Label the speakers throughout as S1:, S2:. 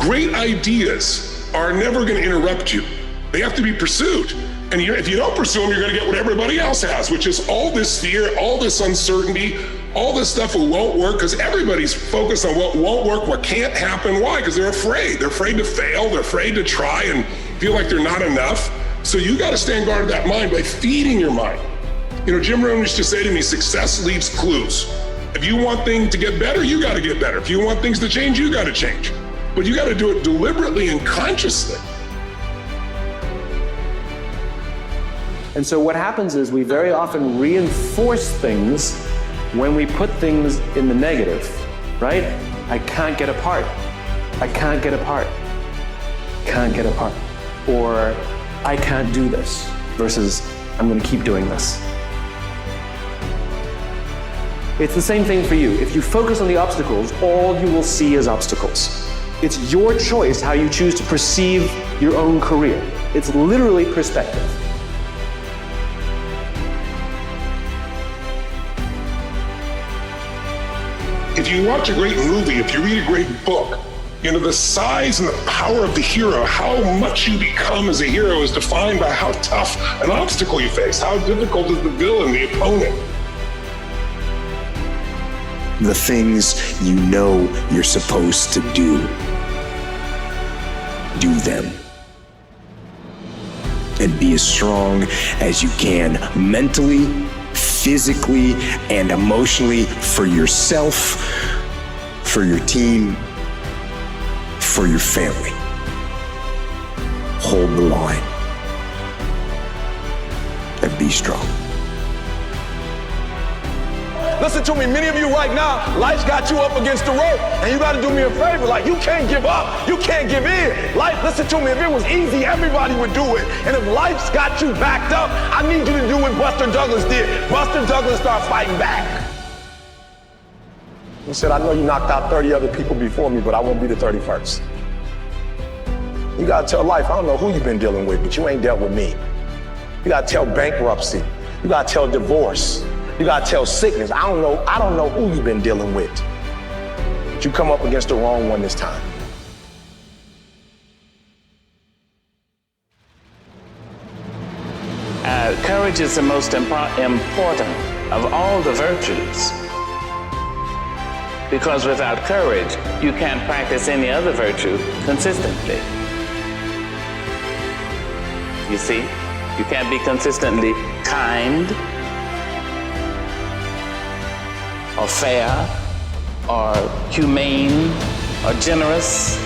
S1: Great ideas are never going to interrupt you. They have to be pursued. And if you don't pursue them, you're going to get what everybody else has, which is all this fear, all this uncertainty, all this stuff that won't work, because everybody's focused on what won't work, what can't happen. Why? Because they're afraid. They're afraid to fail. They're afraid to try and feel like they're not enough. So you got to stand guard of that mind by feeding your mind. You know, Jim Rohn used to say to me, success leaves clues. If you want things to get better, you got to get better. If you want things to change, you got to change. But you got to do it deliberately and consciously.
S2: And so what happens is we very often reinforce things when we put things in the negative, right? I can't get apart. I can't get apart. Can't get apart. Or I can't do this versus I'm going to keep doing this. It's the same thing for you. If you focus on the obstacles, all you will see is obstacles. It's your choice how you choose to perceive your own career. It's literally perspective.
S1: If you watch a great movie, if you read a great book, you know, the size and the power of the hero, how much you become as a hero is defined by how tough an obstacle you face, how difficult is the villain, the opponent.
S3: The things you know you're supposed to do them. And be as strong as you can mentally, physically, and emotionally for yourself, for your team, for your family. Hold the line and be strong.
S4: Listen to me, many of you right now, life's got you up against the rope, and you gotta do me a favor. Like, you can't give up, you can't give in. Life, listen to me, if it was easy, everybody would do it. And if life's got you backed up, I need you to do what Buster Douglas did. Buster Douglas started fighting back. He said, I know you knocked out 30 other people before me, but I won't be the 31st. You gotta tell life, I don't know who you've been dealing with, but you ain't dealt with me. You gotta tell bankruptcy. You gotta tell divorce. You gotta tell sickness. I don't know who you've been dealing with. But you come up against the wrong one this time.
S5: Courage is the most important of all the virtues. Because without courage, you can't practice any other virtue consistently. You see, you can't be consistently kind, or fair, or humane, or generous.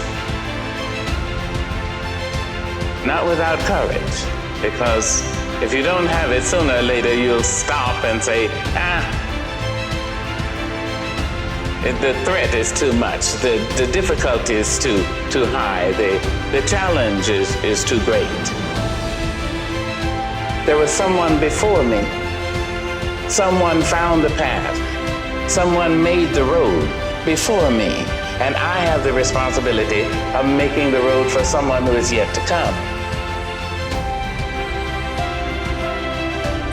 S5: Not without courage, because if you don't have it, sooner or later you'll stop and say, the threat is too much, the difficulty is too high, the challenge is too great. There was someone before me. Someone found the path. Someone made the road before me, and I have the responsibility of making the road for someone who is yet to come.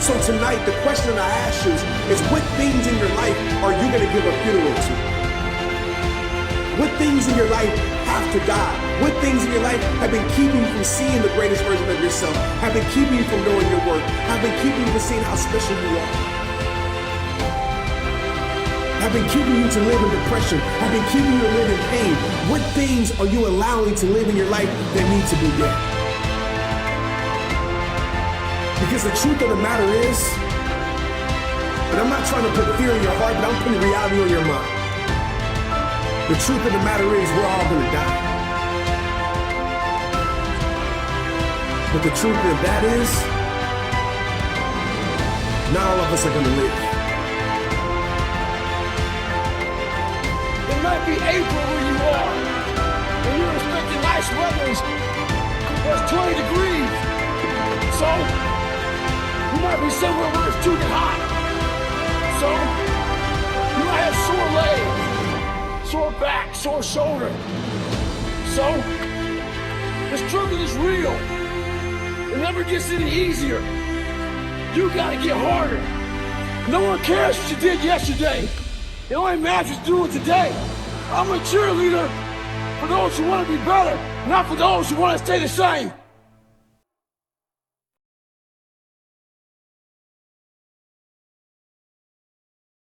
S6: So tonight, the question I ask you is what things in your life are you going to give a funeral to? What things in your life have to die? What things in your life have been keeping you from seeing the greatest version of yourself, have been keeping you from knowing your worth, have been keeping you from seeing how special you are? Have been keeping you to live in depression, have been keeping you to live in pain. What things are you allowing to live in your life that need to be dead? Because the truth of the matter is, and I'm not trying to put fear in your heart, but I'm putting reality on your mind. The truth of the matter is, we're all gonna die. But the truth of that is, not all of us are gonna live.
S7: It might be April where you are, and you're expecting nice weather. It's 20 degrees. So, you might be somewhere where it's too hot. So, you might have sore legs, sore back, sore shoulder. So, the struggle is real. It never gets any easier. You gotta get harder. No one cares what you did yesterday. It only matters what you're doing today. I'm a cheerleader, for those who want to be better, not for those who want to stay the same.